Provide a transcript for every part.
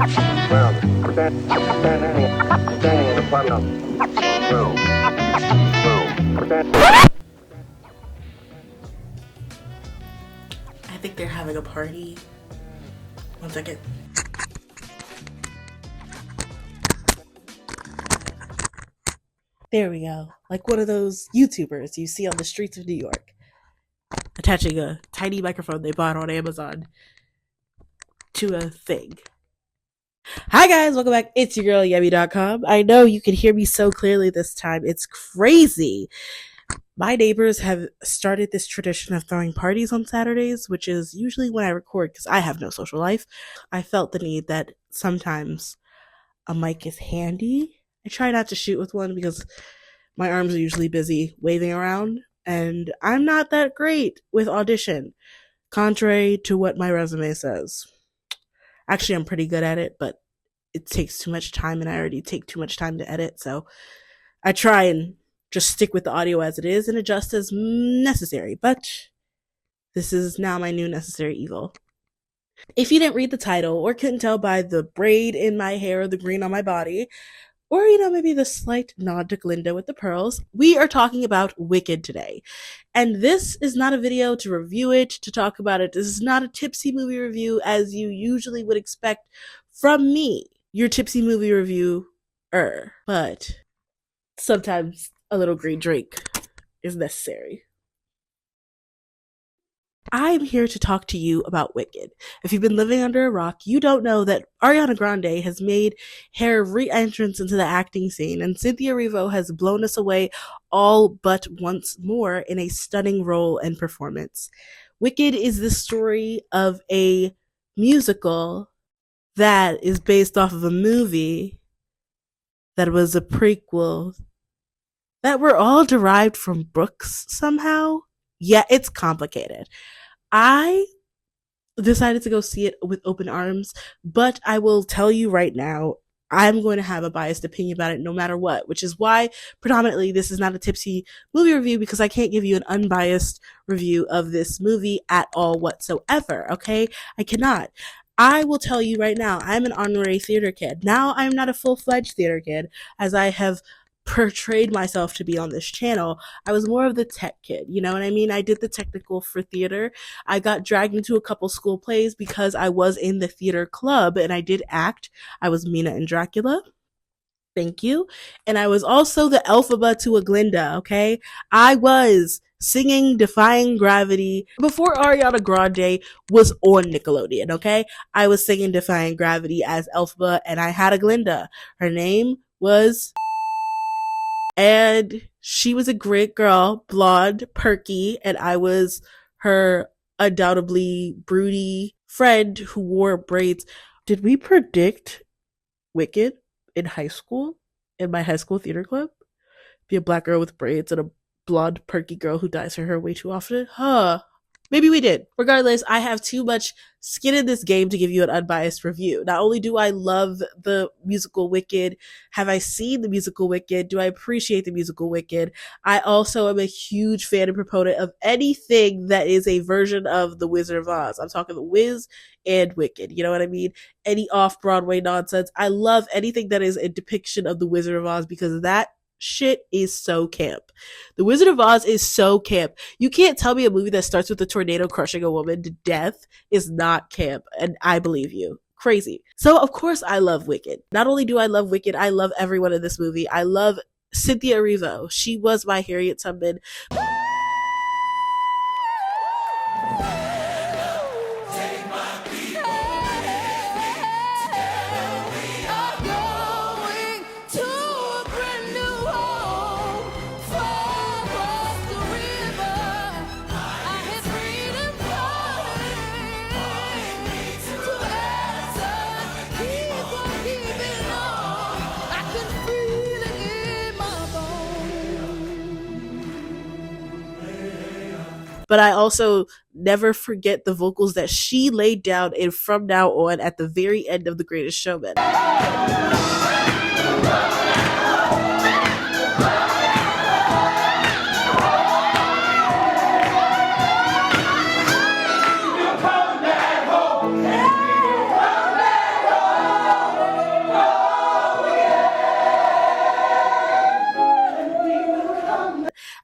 Standing in the front of room. I think they're having a party. 1 second. There we go. Like one of those YouTubers you see on the streets of New York, attaching a tiny microphone they bought on Amazon to a thing. Hi guys, welcome back. It's your girl Yemi.com. I know you can hear me so clearly this time. It's crazy. My neighbors have started this tradition of throwing parties on Saturdays, which is usually when I record because I have no social life. I felt the need that sometimes a mic is handy. I try not to shoot with one because my arms are usually busy waving around, and I'm not that great with audition, contrary to what my resume says. Actually, I'm pretty good at it, but it takes too much time, and I already take too much time to edit, so I try and just stick with the audio as it is and adjust as necessary. But this is now my new necessary evil. If you didn't read the title or couldn't tell by the braid in my hair or the green on my body, or, maybe the slight nod to Glinda with the pearls, we are talking about Wicked today. And this is not a video to review it, to talk about it. This is not a tipsy movie review as you usually would expect from me, your tipsy movie reviewer. But sometimes a little green drink is necessary. I'm here to talk to you about Wicked. If you've been living under a rock, you don't know that Ariana Grande has made her re-entrance into the acting scene, and Cynthia Erivo has blown us away all but once more in a stunning role and performance. Wicked is the story of a musical that is based off of a movie that was a prequel that were all derived from books somehow. Yeah, it's complicated. I decided to go see it with open arms, but I will tell you right now, I'm going to have a biased opinion about it no matter what, which is why predominantly this is not a tipsy movie review, because I can't give you an unbiased review of this movie at all whatsoever, okay? I cannot. I will tell you right now, I'm an honorary theater kid. Now I'm not a full-fledged theater kid, as I have portrayed myself to be on this channel. I was more of the tech kid, you know what I mean? I did the technical for theater. I got dragged into a couple school plays because I was in the theater club and I did act. I was Mina and Dracula. Thank you. And I was also the Elphaba to a Glinda, okay? I was singing Defying Gravity before Ariana Grande was on Nickelodeon, okay? I was singing Defying Gravity as Elphaba, and I had a Glinda. Her name was... and she was a great girl, blonde, perky, and I was her undoubtedly broody friend who wore braids. Did we predict Wicked in high school, in my high school theater club? Be a black girl with braids and a blonde, perky girl who dyes her hair way too often? Huh. Maybe we did. Regardless, I have too much skin in this game to give you an unbiased review. Not only do I love the musical Wicked, have I seen the musical Wicked, do I appreciate the musical Wicked, I also am a huge fan and proponent of anything that is a version of The Wizard of Oz. I'm talking The Wiz and Wicked, you know what I mean? Any off-Broadway nonsense. I love anything that is a depiction of The Wizard of Oz because that shit is so camp. The Wizard of Oz is so camp. You can't tell me a movie that starts with a tornado crushing a woman to death is not camp, and I believe you. Crazy. So of course I love Wicked. Not only do I love Wicked, I love everyone in this movie. I love Cynthia Erivo. She was my Harriet Tubman. But I also never forget the vocals that she laid down in From Now On at the very end of The Greatest Showman.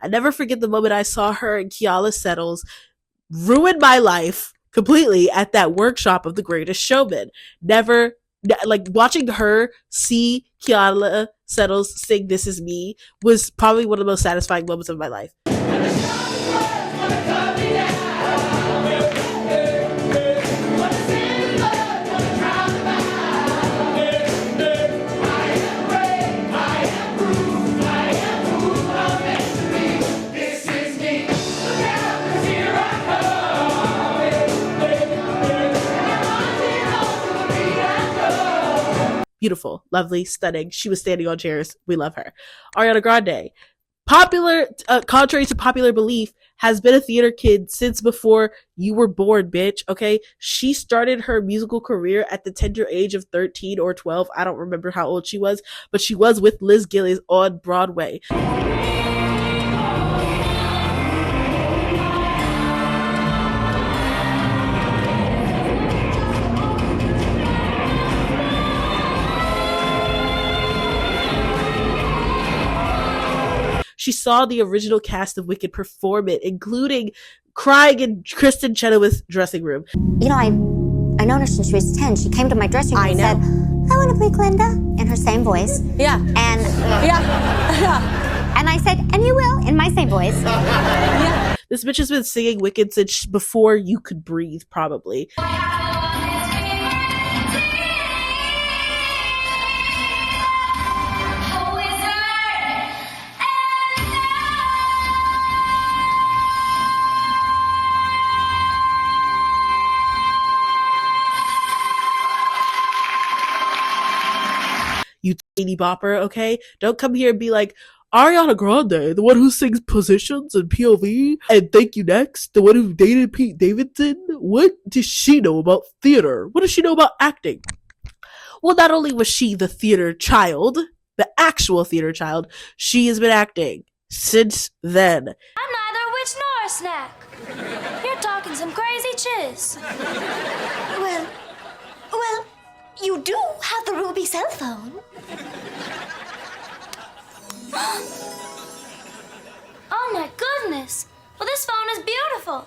I never forget the moment I saw her and Kiala Settles ruin my life completely at that workshop of The Greatest Showman. Never, like, watching her see Kiala Settles sing This Is Me was probably one of the most satisfying moments of my life. Beautiful, lovely, stunning. She was standing on chairs. We love her. Ariana Grande, contrary to popular belief, has been a theater kid since before you were born, bitch. Okay, she started her musical career at the tender age of 13 or 12. I don't remember how old she was, but she was with Liz Gillies on Broadway. She saw the original cast of Wicked perform it, including crying in Kristen Chenoweth's dressing room. You know, I known her since she was 10. She came to my dressing room and said, I want to play Glinda, in her same voice. Yeah. And and I said, and you will, in my same voice. Yeah. This bitch has been singing Wicked since before you could breathe, probably. You teeny bopper, okay? Don't come here and be like, Ariana Grande, the one who sings Positions and POV, and Thank You Next, the one who dated Pete Davidson. What does she know about theater? What does she know about acting? Well, not only was she the theater child, the actual theater child, she has been acting since then. I'm neither a witch nor a snack. You're talking some crazy chiz. Well, you do have the Ruby cell phone. Oh my goodness. Well, this phone is beautiful.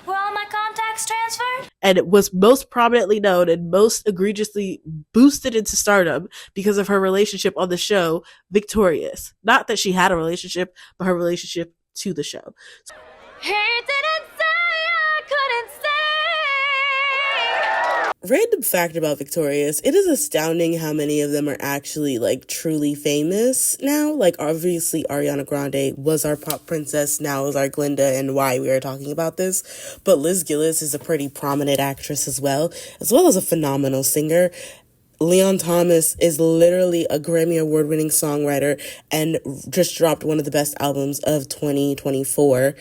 Were all my contacts transferred? And it was most prominently known and most egregiously boosted into stardom because of her relationship on the show, Victorious. Not that she had a relationship, but her relationship to the show. He didn't say I couldn't say. Random fact about Victorious, it is astounding how many of them are actually, like, truly famous now. Like, obviously, Ariana Grande was our pop princess, now is our Glinda, and why we are talking about this. But Liz Gillies is a pretty prominent actress as well as a phenomenal singer. Leon Thomas is literally a Grammy Award-winning songwriter and just dropped one of the best albums of 2024.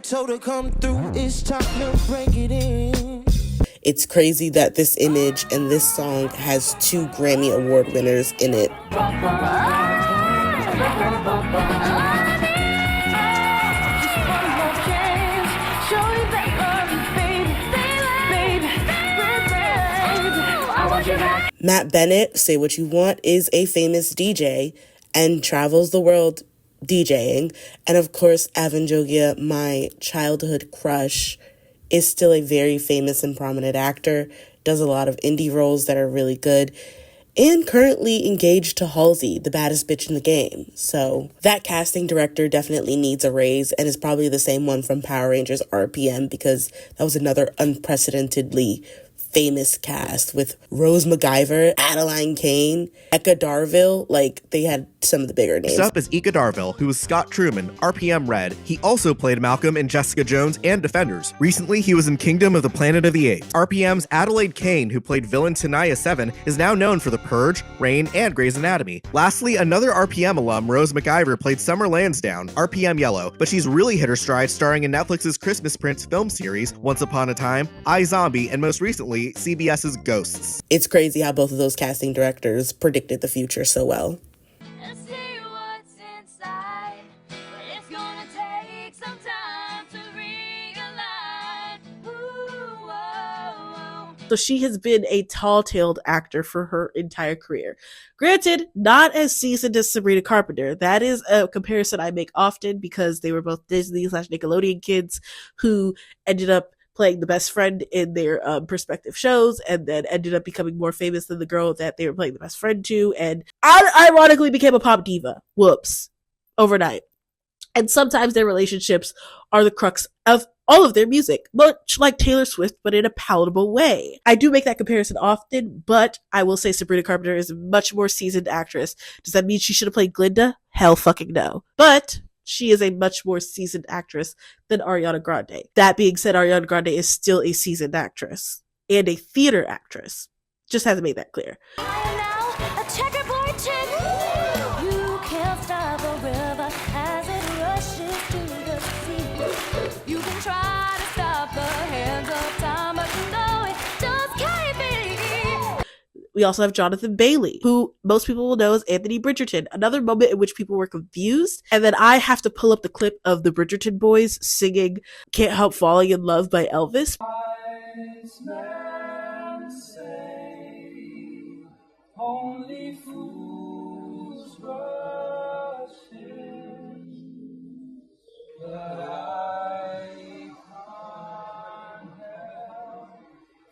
To come through, it's time to break it in. It's crazy that this image and this song has 2 Grammy Award winners in it. Matt Bennett, Say What You Want, is a famous DJ and travels the world DJing. And of course, Avan Jogia, my childhood crush, is still a very famous and prominent actor, does a lot of indie roles that are really good, and currently engaged to Halsey, the baddest bitch in the game. So that casting director definitely needs a raise and is probably the same one from Power Rangers RPM, because that was another unprecedentedly famous cast with Rose McIver, Adeline Kane, Eka Darville. Like, they had some of the bigger names. Next up is Eka Darville, who was Scott Truman, RPM Red. He also played Malcolm in Jessica Jones and Defenders. Recently, he was in Kingdom of the Planet of the Apes. RPM's Adelaide Kane, who played villain Tanaya 7, is now known for The Purge, Rain, and Grey's Anatomy. Lastly, another RPM alum, Rose McIver, played Summer Lansdowne, RPM Yellow, but she's really hit her stride starring in Netflix's Christmas Prince film series, Once Upon a Time, iZombie, and most recently, CBS's Ghosts. It's crazy how both of those casting directors predicted the future so well. Let's see what's inside, but it's gonna take some time to realize. Ooh, whoa, whoa. So she has been a tall-tailed actor for her entire career. Granted, not as seasoned as Sabrina Carpenter. That is a comparison I make often because they were both Disney/Nickelodeon kids who ended up playing the best friend in their respective shows and then ended up becoming more famous than the girl that they were playing the best friend to, and ironically became a pop diva. Whoops. Overnight. And sometimes their relationships are the crux of all of their music, much like Taylor Swift, but in a palatable way. I do make that comparison often, but I will say Sabrina Carpenter is a much more seasoned actress. Does that mean she should have played Glinda? Hell fucking no. But she is a much more seasoned actress than Ariana Grande. That being said, Ariana Grande is still a seasoned actress and a theater actress. Just hasn't made that clear. Now, a checkerboard chick. You can't stop a river as it rushes to the sea. You can try to stop the hands of time, but you know it just can't be. We also have Jonathan Bailey, who most people will know as Anthony Bridgerton. Another moment in which people were confused. And then I have to pull up the clip of the Bridgerton boys singing Can't Help Falling in Love by Elvis. Only fools rush in, but I can't help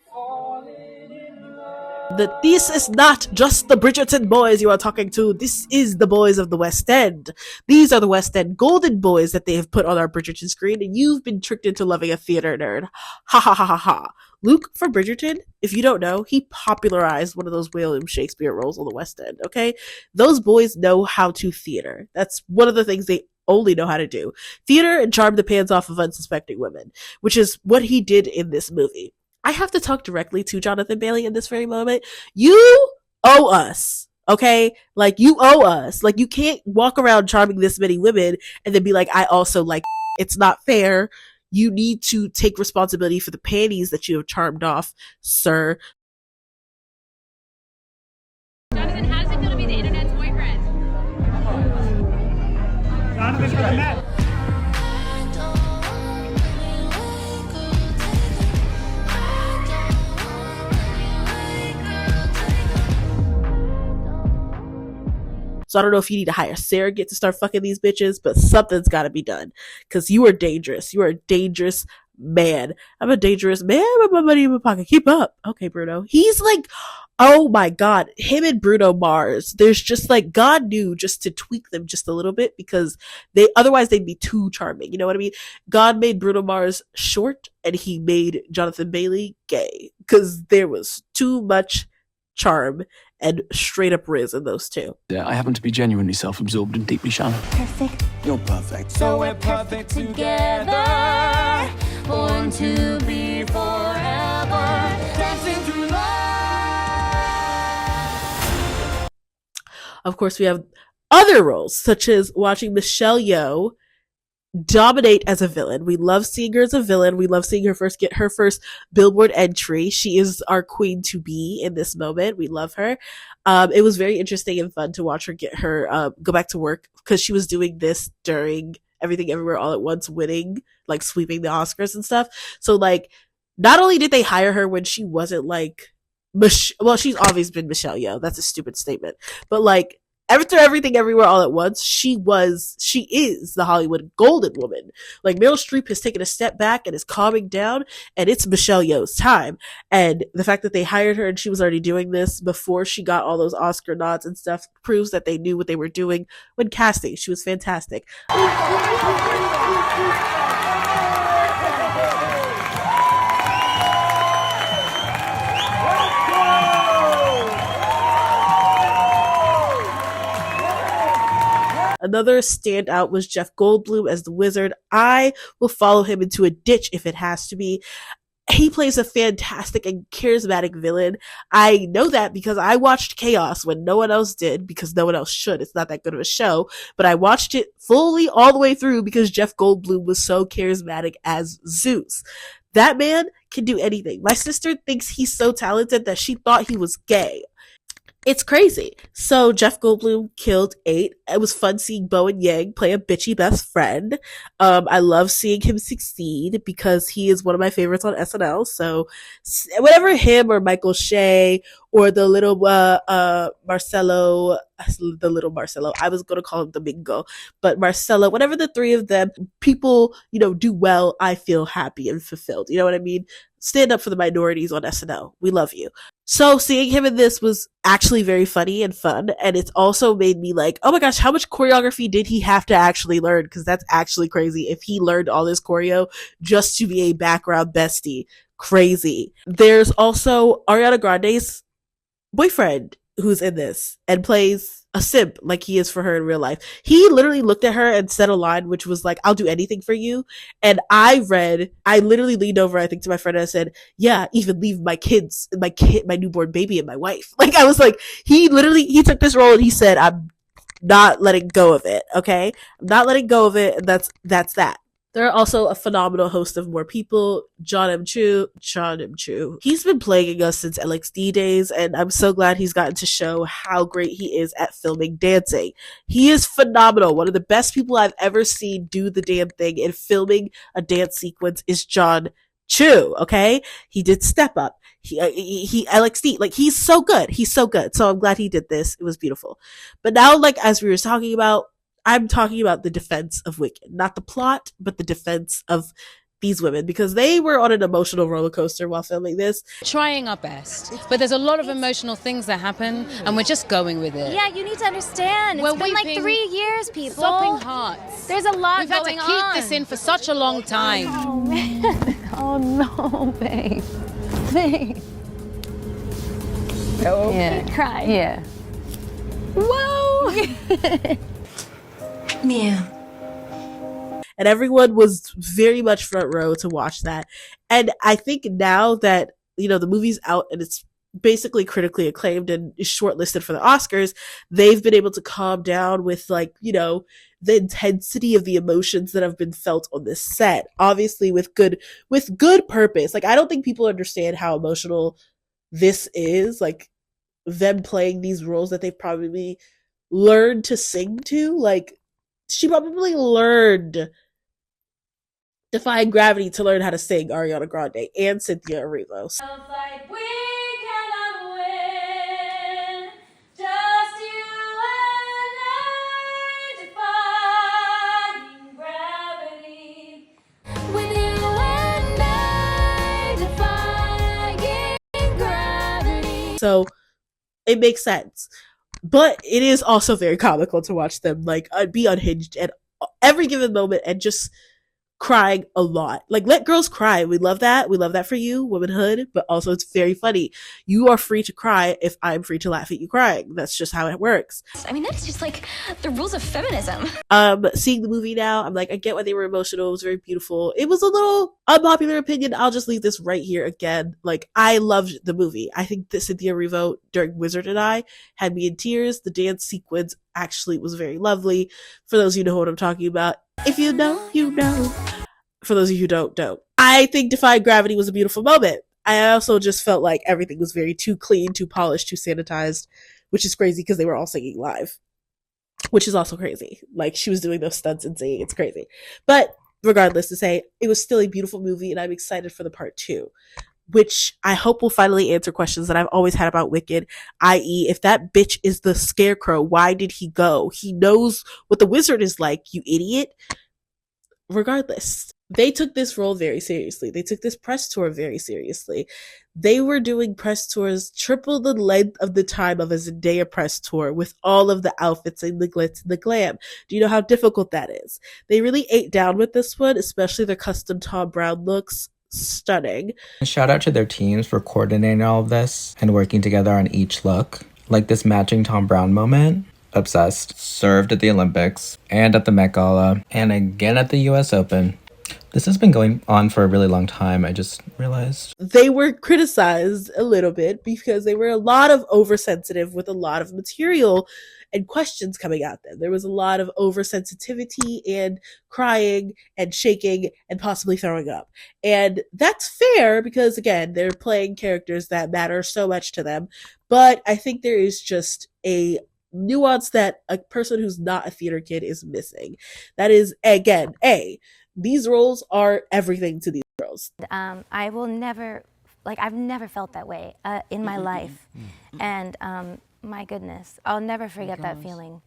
falling in love. This is not just the Bridgerton boys you are talking to. This is the boys of the West End. These are the West End golden boys that they have put on our Bridgerton screen, and you've been tricked into loving a theater nerd. Ha ha ha ha ha. Luke from Bridgerton, if you don't know, he popularized one of those William Shakespeare roles on the West End, okay? Those boys know how to theater. That's one of the things they only know how to do. Theater and charm the pants off of unsuspecting women, which is what he did in this movie. I have to talk directly to Jonathan Bailey in this very moment. You owe us, okay? Like, you owe us. Like, you can't walk around charming this many women and then be like, I also like it's not fair. You need to take responsibility for the panties that you have charmed off, sir. Jonathan, how does it feel to be the internet's boyfriend? Jonathan's for the net. So I don't know if you need to hire surrogate to start fucking these bitches, but something's got to be done because you are dangerous. You are a dangerous man. I'm a dangerous man with my money in my pocket. Keep up. Okay, Bruno. He's like, oh my God, him and Bruno Mars. There's just like, God knew just to tweak them just a little bit because otherwise they'd be too charming. You know what I mean? God made Bruno Mars short and he made Jonathan Bailey gay because there was too much charm and straight up riz in those two. Yeah, I happen to be genuinely self-absorbed and deeply shallow. Perfect. You're perfect. So we're perfect together, born to be forever, dancing through life. Of course, we have other roles, such as watching Michelle Yeoh dominate as a villain. We love seeing her as a villain. We love seeing her get her first Billboard entry. She is our queen to be in this moment. We love her. It was very interesting and fun to watch her get her go back to work because she was doing this during Everything Everywhere All at Once, winning, like sweeping the Oscars and stuff. So like, not only did they hire her when she wasn't like, well, she's always been Michelle Yeoh. That's a stupid statement, but like, after Everything Everywhere All at Once, she is the Hollywood golden woman. Like, Meryl Streep has taken a step back and is calming down, and it's Michelle Yeoh's time. And the fact that they hired her and she was already doing this before she got all those Oscar nods and stuff proves that they knew what they were doing when casting. She was fantastic. Another standout was Jeff Goldblum as the Wizard. I will follow him into a ditch if it has to be. He plays a fantastic and charismatic villain. I know that because I watched Chaos when no one else did, because no one else should. It's not that good of a show, but I watched it fully all the way through because Jeff Goldblum was so charismatic as Zeus. That man can do anything. My sister thinks he's so talented that she thought he was gay. It's crazy. So Jeff Goldblum killed 8. It was fun seeing Bo and Yang play a bitchy best friend. I love seeing him succeed because he is one of my favorites on SNL. So whatever him or Michael Shea or the little Marcelo, the little Marcelo, I was going to call him Domingo, but Marcelo, whatever the three of them, people, do well, I feel happy and fulfilled. You know what I mean? Stand up for the minorities on SNL. We love you. So seeing him in this was actually very funny and fun. And it's also made me like, oh my gosh, how much choreography did he have to actually learn? Because that's actually crazy. If he learned all this choreo just to be a background bestie, crazy. There's also Ariana Grande's boyfriend who's in this and plays a simp like he is for her in real life. He literally looked at her and said a line which was like, I'll do anything for you. And I literally leaned over, I think, to my friend and I said, yeah, even leave my kids, my newborn baby and my wife. Like, I was like, he took this role and he said, I'm not letting go of it. Okay. I'm not letting go of it. And that's that. There are also a phenomenal host of more people. John M. Chu. He's been plaguing us since LXD days, and I'm so glad he's gotten to show how great he is at filming dancing. He is phenomenal. One of the best people I've ever seen do the damn thing in filming a dance sequence is John Chu, okay? He did Step Up. He LXD. Like, he's so good. He's so good. So I'm glad he did this. It was beautiful. But now, like, as we were talking about, I'm talking about the defense of Wicked. Not the plot, but the defense of these women, because they were on an emotional roller coaster while filming this. Trying our best, but there's a lot of emotional things that happen, and we're just going with it. Yeah, you need to understand. It's been like 3 years, people. Sopping hearts. There's a lot We've going had to keep on. this in for such a long time. Oh, man. Oh, no, babe. Babe. Oh, Yeah. Cry. yeah. Whoa. Yeah. And everyone was very much front row to watch that. And I think now that, the movie's out and it's basically critically acclaimed and is shortlisted for the Oscars, they've been able to calm down with, like, the intensity of the emotions that have been felt on this set. Obviously with good purpose. Like, I don't think people understand how emotional this is. Like, them playing these roles that they've probably learned to sing to. Like, she probably learned Defying Gravity to learn how to sing, Ariana Grande and Cynthia Erivo. Like we cannot win, just you and I defying gravity. With you and I defying gravity. So it makes sense. But it is also very comical to watch them, like, be unhinged at every given moment and just crying a lot. Like, let girls cry. We love that. We love that for you, womanhood. But also, it's very funny. You are free to cry if I'm free to laugh at you crying. That's just how it works. I mean, that's just like the rules of feminism. Seeing the movie now, I'm like, I get why they were emotional. It was very beautiful. It was a little unpopular opinion. I'll just leave this right here again. Like, I loved the movie. I think that Cynthia Erivo during Wizard and I had me in tears. The dance sequence actually was very lovely. For those of you who know what I'm talking about, if you know, you know. For those of you who don't. I think Defying Gravity was a beautiful moment. I also just felt like everything was very too clean, too polished, too sanitized, which is crazy because they were all singing live, which is also crazy. Like, she was doing those stunts and singing. It's crazy. But regardless, to say, it was still a beautiful movie, and I'm excited for the part 2, which I hope will finally answer questions that I've always had about Wicked, i.e., if that bitch is the Scarecrow, why did he go? He knows what the wizard is like, you idiot. Regardless, they took this role very seriously. They took this press tour very seriously. They were doing press tours triple the length of the time of a Zendaya press tour with all of the outfits and the glitz and the glam. Do you know how difficult that is? They really ate down with this one, especially their custom Tom Brown looks. Stunning. Shout out to their teams for coordinating all of this and working together on each look. Like this matching Tom Brown moment. Obsessed. Served at the Olympics and at the Met Gala and again at the US Open. This has been going on for a really long time, I just realized. They were criticized a little bit because they were a lot of oversensitive with a lot of material and questions coming at them. There was a lot of oversensitivity and crying and shaking and possibly throwing up. And that's fair because, again, they're playing characters that matter so much to them. But I think there is just a nuance that a person who's not a theater kid is missing. That is, again, these roles are everything to these girls. I will never, I've never felt that way in my life. And my goodness, I'll never forget that feeling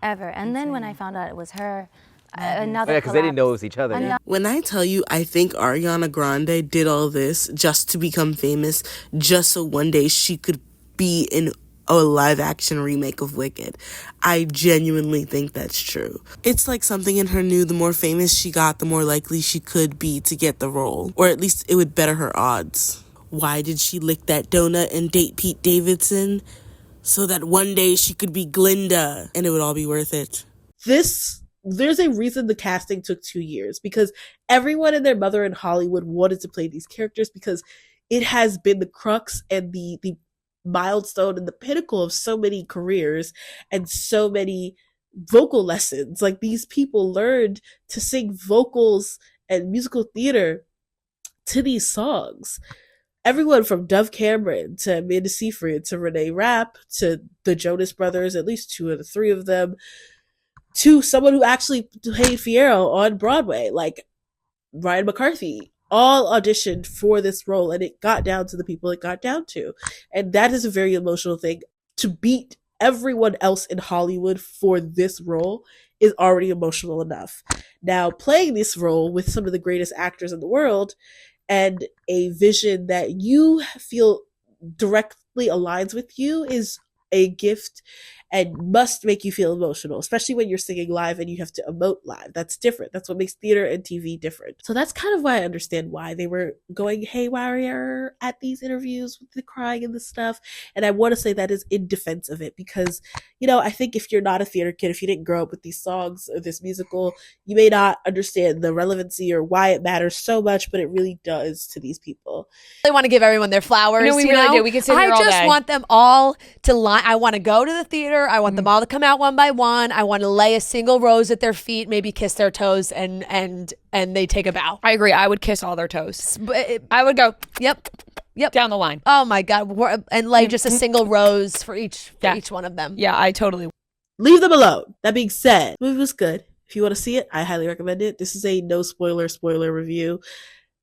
ever. And then when I found out it was her, another because they didn't know it was each other. When I tell you, I think Ariana Grande did all this just to become famous, just so one day she could be in a live action remake of Wicked. I genuinely think that's true. It's like something in her knew the more famous she got, the more likely she could be to get the role, or at least it would better her odds. Why did she lick that donut and date Pete Davidson? So that one day she could be Glinda and it would all be worth it. There's a reason the casting took 2 years, because everyone and their mother in Hollywood wanted to play these characters, because it has been the crux and the milestone and the pinnacle of so many careers and so many vocal lessons. Like, these people learned to sing vocals and musical theater to these songs. Everyone from Dove Cameron to Amanda Seyfried to Renee Rapp to the Jonas Brothers, at least 2 of the 3 of them, to someone who actually played Fiyero on Broadway, like Ryan McCarthy, all auditioned for this role, and it got down to the people it got down to. And that is a very emotional thing. To beat everyone else in Hollywood for this role is already emotional enough. Now, playing this role with some of the greatest actors in the world and a vision that you feel directly aligns with you is a gift and must make you feel emotional, especially when you're singing live and you have to emote live. That's different. That's what makes theater and TV different. So that's kind of why I understand why they were going haywire at these interviews with the crying and the stuff. And I want to say that is in defense of it, because, I think if you're not a theater kid, if you didn't grow up with these songs or this musical, you may not understand the relevancy or why it matters so much, but it really does to these people. I want to give everyone their flowers. No, we really do. We can sit here all I just day. want them all to line. I want to go to the theater. I want them all to come out one by one. I want to lay a single rose at their feet, maybe kiss their toes, and they take a bow. I agree. I would kiss all their toes. But I would go, yep, down the line. Oh my God, and lay just a single rose for each one of them. Yeah, I totally. Leave them alone. That being said, the movie was good. If you want to see it, I highly recommend it. This is a no spoiler review.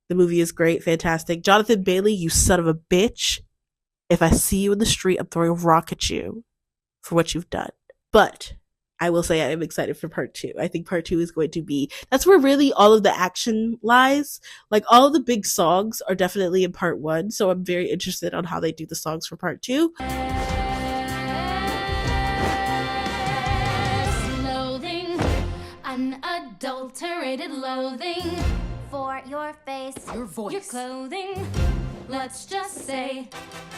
The movie is great, fantastic. Jonathan Bailey, you son of a bitch. If I see you in the street, I'm throwing a rock at you for what you've done. But I will say I am excited for part 2. I think part 2 is going to be, that's where really all of the action lies. Like, all of the big songs are definitely in part 1. So I'm very interested on how they do the songs for part 2. Loathing, unadulterated loathing for your face, your voice, your clothing. Let's just say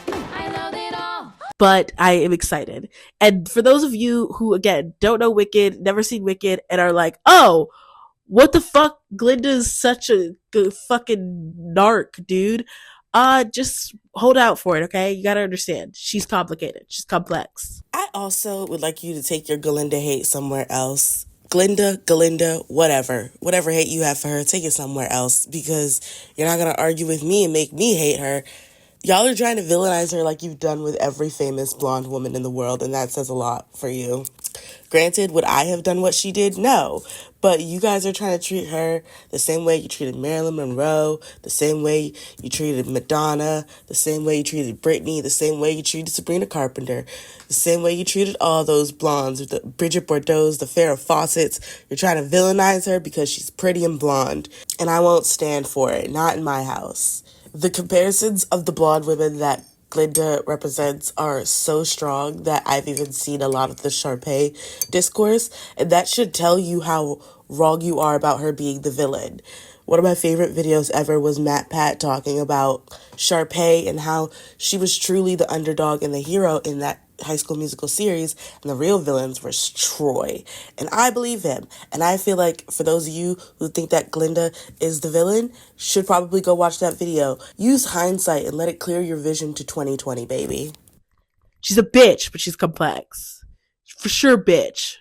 I loathe it all. But I am excited. And for those of you who, again, don't know Wicked, never seen Wicked, and are like, oh, what the fuck? Glinda's such a fucking narc, dude. Just hold out for it, okay? You gotta understand. She's complicated. She's complex. I also would like you to take your Glinda hate somewhere else. Galinda, whatever hate you have for her, take it somewhere else, because you're not gonna argue with me and make me hate her. Y'all are trying to villainize her like you've done with every famous blonde woman in the world, and that says a lot for you. Granted, would I have done what she did? No. But you guys are trying to treat her the same way you treated Marilyn Monroe, the same way you treated Madonna, the same way you treated Britney, the same way you treated Sabrina Carpenter, the same way you treated all those blondes, the Bridget Bardot's, the Farrah Fawcett's. You're trying to villainize her because she's pretty and blonde. And I won't stand for it. Not in my house. The comparisons of the blonde women that Glinda represents are so strong that I've even seen a lot of the Sharpay discourse, and that should tell you how wrong you are about her being the villain. One of my favorite videos ever was Matt Pat talking about Sharpay and how she was truly the underdog and the hero in that High School Musical series, and the real villains were Troy. And I believe him. And I feel like for those of you who think that Glinda is the villain, should probably go watch that video. Use hindsight and let it clear your vision to 2020, baby. She's a bitch, but she's complex. For sure, bitch.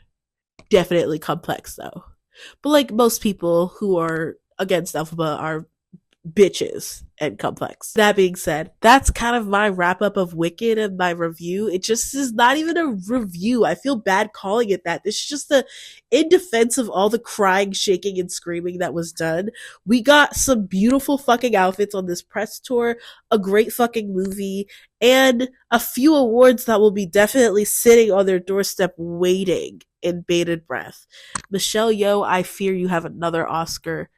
Definitely complex, though. But like most people who are against Elphaba are bitches and complex. That being said, that's kind of my wrap up of Wicked and my review. It just is not even a review. I feel bad calling it that. This is just in defense of all the crying, shaking, and screaming that was done. We got some beautiful fucking outfits on this press tour, a great fucking movie, and a few awards that will be definitely sitting on their doorstep waiting in bated breath. Michelle Yeoh, I fear you have another Oscar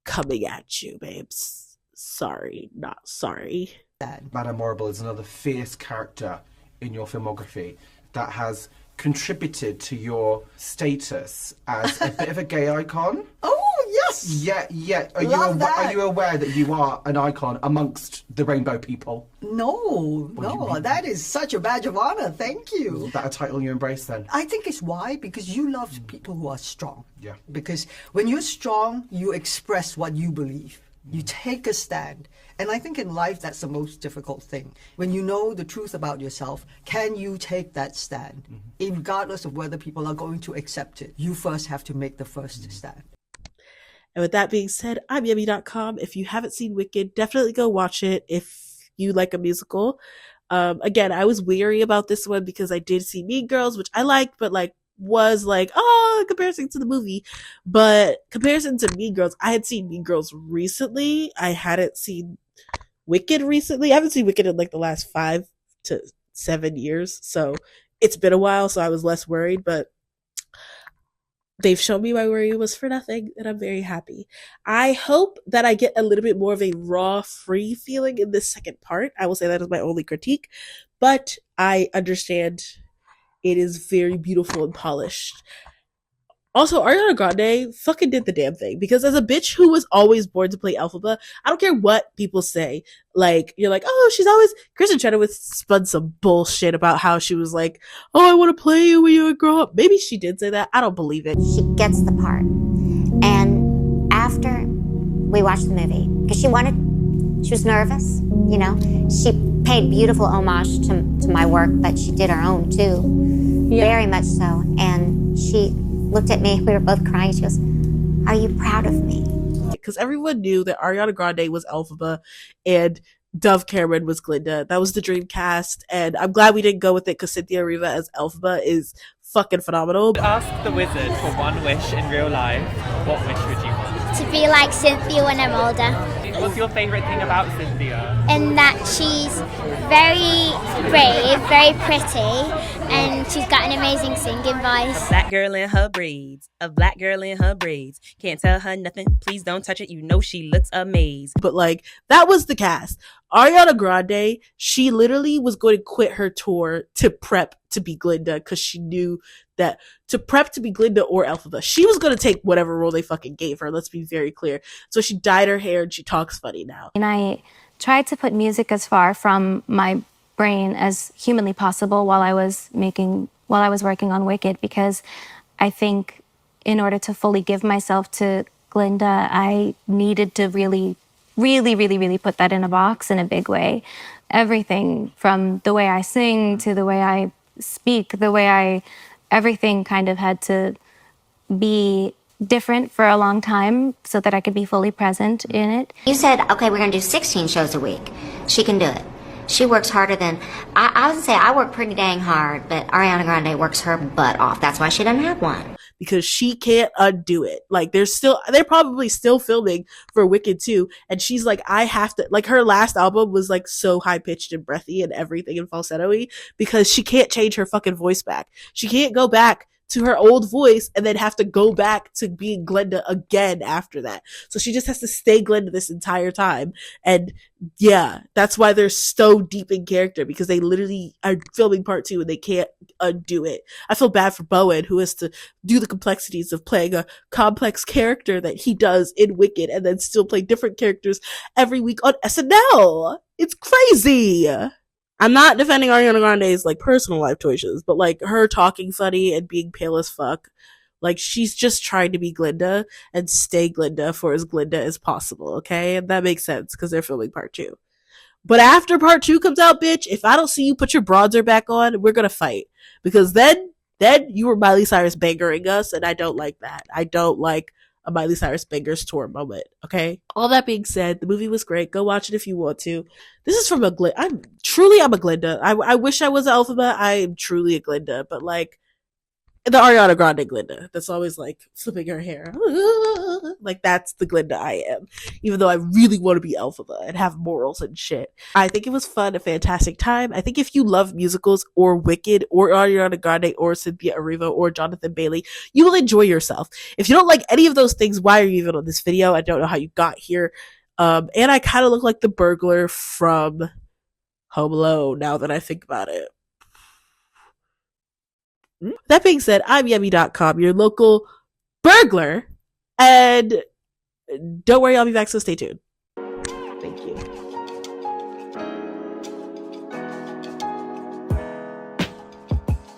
coming at you, babes. Sorry, not sorry. Madame Morrible is another fierce character in your filmography that has contributed to your status as a bit of a gay icon. Oh, yes! Yeah. Are you aware that you are an icon amongst the rainbow people? No, that is such a badge of honor. Thank you. Is that a title you embrace then? I think it's why, because you love people who are strong. Yeah. Because when you're strong, you express what you believe. You take a stand. And I think in life, that's the most difficult thing. When you know the truth about yourself, can you take that stand? Regardless of whether people are going to accept it, you first have to make the first stand. And with that being said, I'm Yummy.com. If you haven't seen Wicked, definitely go watch it if you like a musical. Again, I was weary about this one because I did see Mean Girls, which I liked, but was comparison to the movie. But comparison to Mean Girls, I had seen Mean Girls recently. I hadn't seen Wicked recently. I haven't seen Wicked in the last 5 to 7 years. So it's been a while, so I was less worried, but they've shown me my worry was for nothing, and I'm very happy. I hope that I get a little bit more of a raw, free feeling in this second part. I will say that is my only critique, but I understand it is very beautiful and polished. Also, Ariana Grande fucking did the damn thing, because as a bitch who was always born to play Elphaba, I don't care what people say. You're like, oh, she's always... Kristen Chenoweth spun some bullshit about how she was like, oh, I want to play you when you grow up. Maybe she did say that. I don't believe it. She gets the part. And after we watched the movie, because she was nervous, she paid beautiful homage to my work, but she did her own too. Yeah. Very much so. And she looked at me, we were both crying. She goes, are you proud of me? Because everyone knew that Ariana Grande was Elphaba and Dove Cameron was Glinda. That was the dream cast, and I'm glad we didn't go with it because Cynthia Erivo as Elphaba is fucking phenomenal. Ask the wizard for one wish in real life. What wish would you want? To be like Cynthia when I'm older. What's your favourite thing about Cynthia? And that she's very brave, very pretty, and she's got an amazing singing voice. A black girl in her braids. A black girl in her braids. Can't tell her nothing. Please don't touch it. You know she looks amazing. But that was the cast. Ariana Grande, she literally was going to quit her tour to prep to be Glinda, because she knew that to prep to be Glinda or Elphaba, she was going to take whatever role they fucking gave her. Let's be very clear. So she dyed her hair and she talks funny now. And I tried to put music as far from my brain as humanly possible while I was working on Wicked, because I think in order to fully give myself to Glinda, I needed to really put that in a box in a big way. Everything from the way I sing to the way I speak, everything kind of had to be different for a long time so that I could be fully present in it. You said, okay, we're going to do 16 shows a week. She can do it. She works harder than... I would say I work pretty dang hard, but Ariana Grande works her butt off. That's why she doesn't have one. Because she can't undo it. They're probably still filming for Wicked 2, and she's like, I have to... her last album was so high-pitched and breathy and everything and falsetto-y, because she can't change her fucking voice back. She can't go back to her old voice and then have to go back to being Glinda again after that. So she just has to stay Glinda this entire time. And yeah, that's why they're so deep in character, because they literally are filming part 2 and they can't undo it. I feel bad for Bowen, who has to do the complexities of playing a complex character that he does in Wicked and then still play different characters every week on SNL. It's crazy. I'm not defending Ariana Grande's personal life choices, but her talking funny and being pale as fuck, she's just trying to be Glinda and stay Glinda for as Glinda as possible, okay? And that makes sense because they're filming part 2. But after part 2 comes out, bitch, if I don't see you put your bronzer back on, we're gonna fight, because then you were Miley Cyrus bangering us, and I don't like that. I don't like a Miley Cyrus Bangers tour moment. Okay. All that being said, the movie was great. Go watch it if you want to. This is from I'm a Glinda. I wish I was an Elphaba. I am truly a Glinda, but like the Ariana Grande Glinda that's always like flipping her hair. Like that's the Glinda I am. Even though I really want to be Elphaba and have morals and shit. I think it was fun, a fantastic time. I think if you love musicals or Wicked or Ariana Grande or Cynthia Erivo or Jonathan Bailey, you will enjoy yourself. If you don't like any of those things, why are you even on this video? I don't know how you got here. And I kind of look like the burglar from Home Alone now that I think about it. That being said, I'm Yummy.com, your local burglar. And don't worry, I'll be back, so stay tuned.